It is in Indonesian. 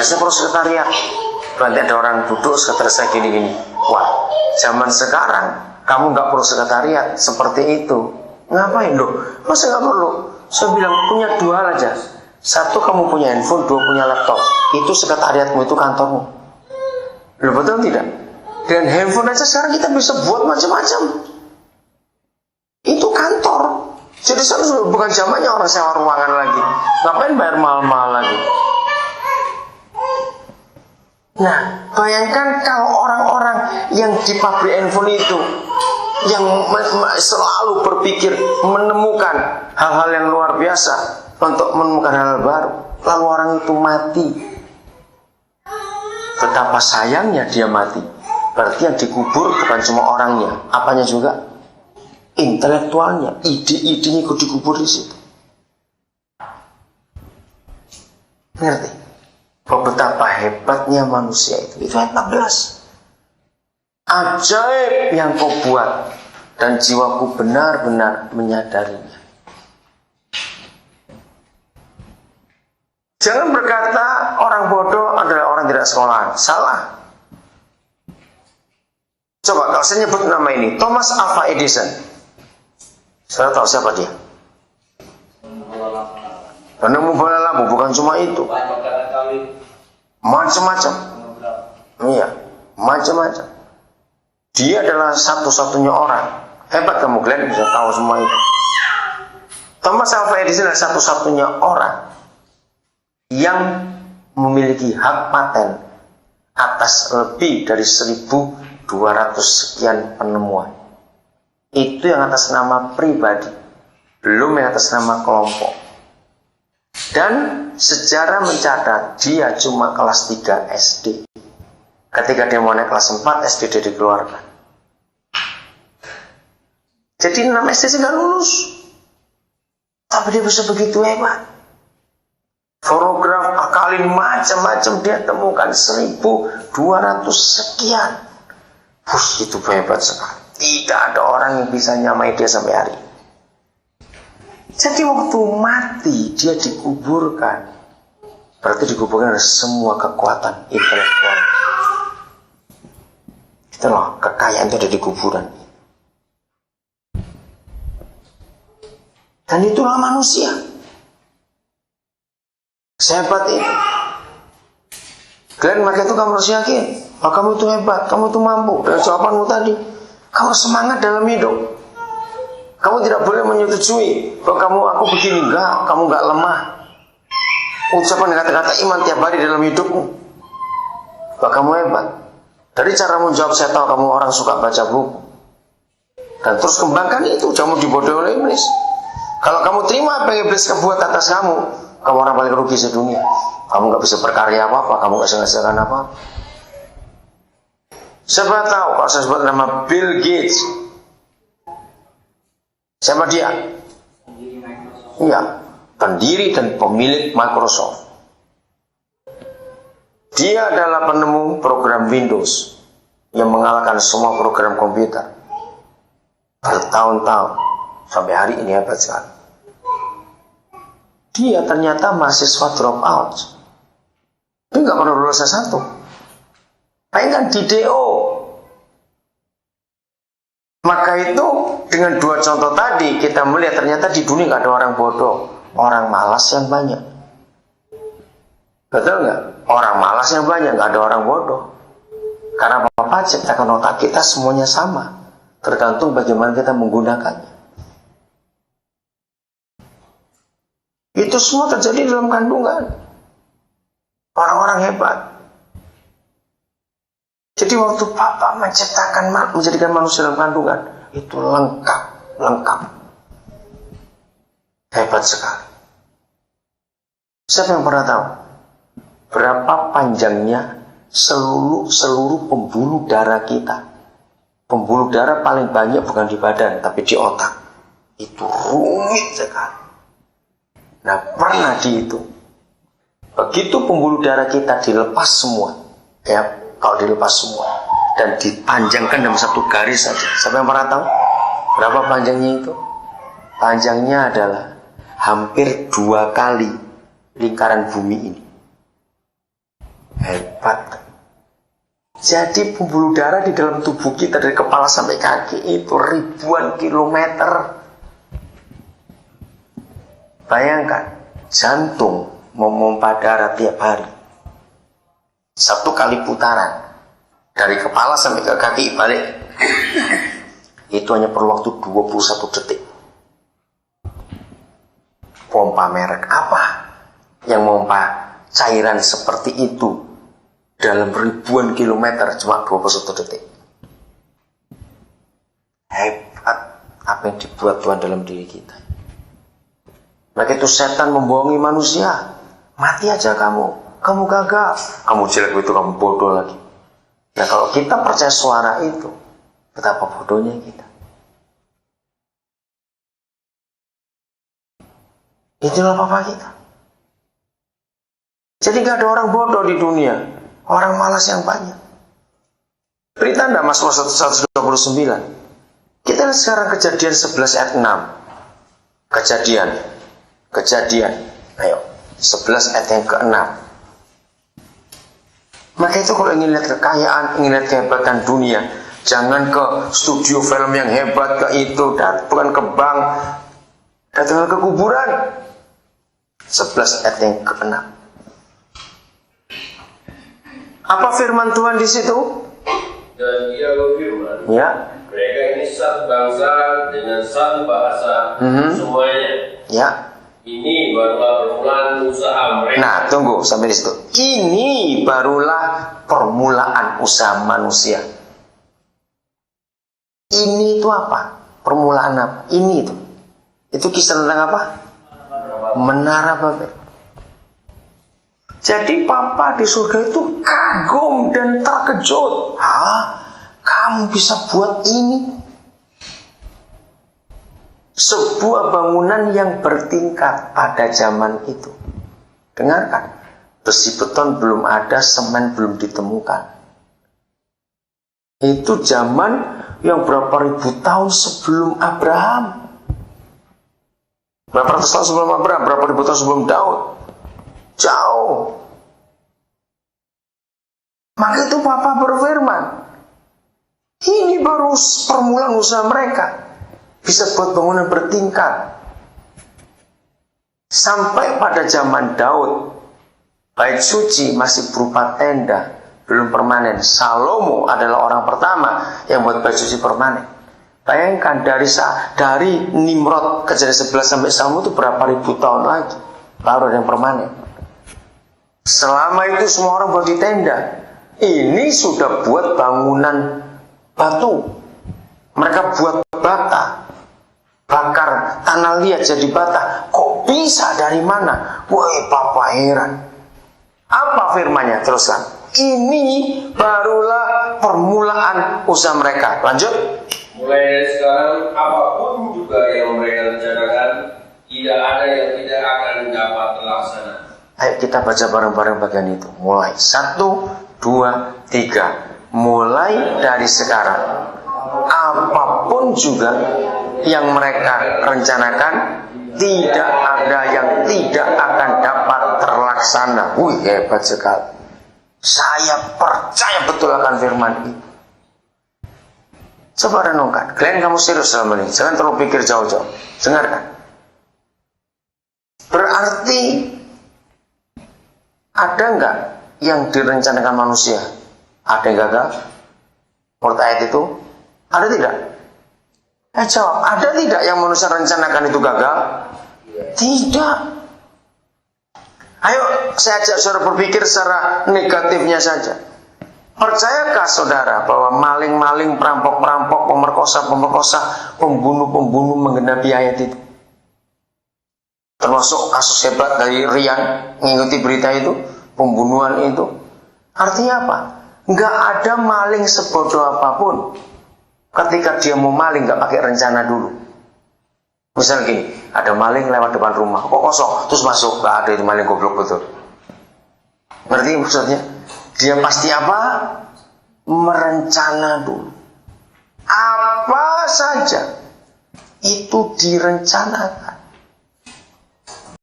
Saya perlu sekretariat. Nanti ada orang duduk sekretaris saya gini-gini. Wah, zaman sekarang kamu nggak perlu sekretariat seperti itu. Ngapain loh? Masa nggak perlu? Saya bilang punya dua hal aja. Satu, kamu punya handphone, dua, punya laptop. Itu sekretariatmu, itu kantormu. Loh, betul tidak? Dengan handphone aja sekarang kita bisa buat macam-macam. Itu kantor. Jadi sekarang bukan zamannya orang sewa ruangan lagi. Ngapain bayar mahal-mahal lagi? Nah, bayangkan kalau orang-orang yang di pabrik handphone itu, yang selalu berpikir menemukan hal-hal yang luar biasa untuk menemukan hal baru, lalu orang itu mati. Betapa sayangnya dia mati. Berarti yang dikubur bukan cuma orangnya, apanya juga? Intelektualnya, ide-idenya ikut dikubur di situ. Ngerti? Betapa hebatnya manusia itu. Itu ayat 14. Ajaib yang kau buat, dan jiwaku benar-benar menyadarinya. Jangan berkata orang bodoh adalah orang tidak sekolah. Salah. Coba kalau saya nyebut nama ini, Thomas Alva Edison. Saya tahu siapa dia. Penemu bola lampu, bukan cuma itu. Macam-macam. Iya, macam-macam. Dia adalah satu-satunya orang. Hebat kamu, Glenn, bisa tahu semua itu. Thomas Alva Edison adalah satu-satunya orang yang memiliki hak paten atas lebih dari 1.200 sekian penemuan. Itu yang atas nama pribadi, belum yang atas nama kelompok. Dan sejarah mencatat dia cuma kelas 3 SD. Ketika dia mau naik kelas 4 SD dia dikeluarkan. Jadi 6 SD nggak lulus. Tapi dia bisa begitu hebat. Fonograf, akalin, macam-macam dia temukan 1.200 sekian. Itu hebat sekali. Tidak ada orang yang bisa nyamai dia sampai hari ini. Jadi waktu mati dia dikuburkan. Berarti dikuburkan ada semua kekuatan intelektual. Itulah kekayaan itu ada di kuburan. Dan itulah manusia. Sehebat itu. Glenn, maka itu kamu harus yakin. Oh, kamu itu hebat, kamu itu mampu. Dari jawabanmu tadi, kamu semangat dalam hidup. Kamu tidak boleh menyetujui bahwa aku begini. Enggak, kamu enggak lemah. Ucapan kata-kata iman tiap hari dalam hidupmu. Bahwa kamu hebat. Dari cara menjawab, saya tahu kamu orang suka baca buku. Dan terus kembangkan itu. Jangan dibodohi oleh iblis. Kalau kamu terima apa yang iblis buat atas kamu orang paling rugi sedunia. Kamu gak bisa berkarya apa-apa, kamu gak bisa menghasilkan apa-apa. Siapa tahu kalau saya sebut nama Bill Gates. Siapa dia? Iya, pendiri dan pemilik Microsoft. Dia adalah penemu program Windows yang mengalahkan semua program komputer bertahun-tahun sampai hari ini, hebat sekali. Dia ternyata mahasiswa drop out. Dia nggak pernah lulus S1. Bayangkan di DO. Maka itu dengan dua contoh tadi kita melihat ternyata di dunia nggak ada orang bodoh, orang malas yang banyak. Betul nggak? Orang malas yang banyak, nggak ada orang bodoh. Karena apa? Ciptakan otak kita semuanya sama, tergantung bagaimana kita menggunakannya. Itu semua terjadi dalam kandungan orang-orang hebat. Jadi waktu Papa menciptakan, menjadikan manusia dalam kandungan, itu lengkap. Hebat sekali. Siapa yang pernah tahu berapa panjangnya seluruh pembuluh darah kita? Pembuluh darah paling banyak bukan di badan, tapi di otak. Itu rumit sekali. Nah, pernah dihitung. Begitu pembuluh darah kita dilepas semua, ya, kalau dilepas semua dan dipanjangkan dalam satu garis saja. Siapa yang pernah tahu berapa panjangnya itu? Panjangnya adalah hampir 2 kali lingkaran bumi ini. Hebat. Jadi pembuluh darah di dalam tubuh kita dari kepala sampai kaki itu ribuan kilometer. Bayangkan, jantung memompa darah tiap hari. 1 kali putaran dari kepala sampai ke kaki balik. Itu hanya perlu waktu 21 detik. Pompa merek apa yang memompa cairan seperti itu dalam ribuan kilometer cuma 21 detik? Hebat apa yang dibuat Tuhan dalam diri kita. Maka itu setan membohongi manusia. Mati aja kamu gagal, kamu jelek, itu kamu bodoh lagi. Nah kalau kita percaya suara itu, betapa bodohnya kita. Itulah papa kita. Jadi gak ada orang bodoh di dunia, orang malas yang banyak. Berita Anda Mazmur 129. Kita lihat sekarang Kejadian 11 ayat 6. Kejadian, ayo 11 ayat yang ke-6. Maka itu kalau ingin lihat kekayaan, ingin lihat kehebatan dunia, jangan ke studio film yang hebat, ke itu, bukan ke bank, datang ke kuburan. 11 ayat yang ke-6. Apa firman Tuhan di situ? Dan ia berfirman, ya, mereka ini satu bangsa dengan satu bahasa, semuanya. Ya. Ini barulah permulaan usaha mereka. Nah, tunggu sampai di situ. Ini barulah permulaan usaha manusia. Ini itu apa? Permulaan apa? Ini itu. Itu kisah tentang apa? Menara Babel. Jadi papa di surga itu kagum dan terkejut. Kamu bisa buat ini? Sebuah bangunan yang bertingkat pada zaman itu. Dengarkan, besi beton belum ada, semen belum ditemukan. Itu zaman yang berapa ribu tahun sebelum Abraham. Berapa ratus tahun sebelum Abraham, berapa ribu tahun sebelum Daud. Jauh. Maka itu papa berfirman, ini baru permulaan usaha mereka. Bisa buat bangunan bertingkat. Sampai pada zaman Daud, bait suci masih berupa tenda, belum permanen. Salomo adalah orang pertama yang buat bait suci permanen. Bayangkan dari Nimrod Kejadian 11 sampai Salomo itu berapa ribu tahun lagi baru ada yang permanen. Selama itu semua orang buat di tenda. Ini sudah buat bangunan batu. Mereka buat bata, bakar tanah liat jadi bata. Kok bisa, dari mana? Woi, papa heran. Apa firmannya? Teruskan. Ini barulah permulaan usaha mereka. Lanjut. Mulai dari sekarang, apapun juga yang mereka rencanakan, tidak ada yang tidak akan dapat terlaksana. Ayo kita baca bareng-bareng bagian itu. Mulai 1, 2, 3. Mulai dari sekarang, apapun juga yang mereka rencanakan, tidak ada yang tidak akan dapat terlaksana. Wih, hebat sekali. Saya percaya betul akan firman ini. Coba renungkan. Glenn, kamu serius dalam ini. Jangan terlalu pikir jauh-jauh. Dengarkan. Berarti ada enggak yang direncanakan manusia? Ada yang gagal? Menurut ayat itu? Ada tidak? Jawab. Ada tidak yang manusia rencanakan itu gagal? Tidak. Ayo saya ajak saudara berpikir secara negatifnya saja. Percayakah saudara bahwa maling-maling, perampok-perampok, pemerkosa-pemerkosa, pembunuh-pembunuh menggenapi ayat itu? Termasuk kasus hebat dari Rian, mengikuti berita itu, pembunuhan itu. Artinya apa? Nggak ada maling sebodoh apapun ketika dia mau maling nggak pakai rencana dulu. Misal gini, ada maling lewat depan rumah, kok kosong, terus masuk, nggak ada, itu maling goblok betul. Ngerti maksudnya? Dia pasti apa? Merencana dulu. Apa saja itu direncanakan.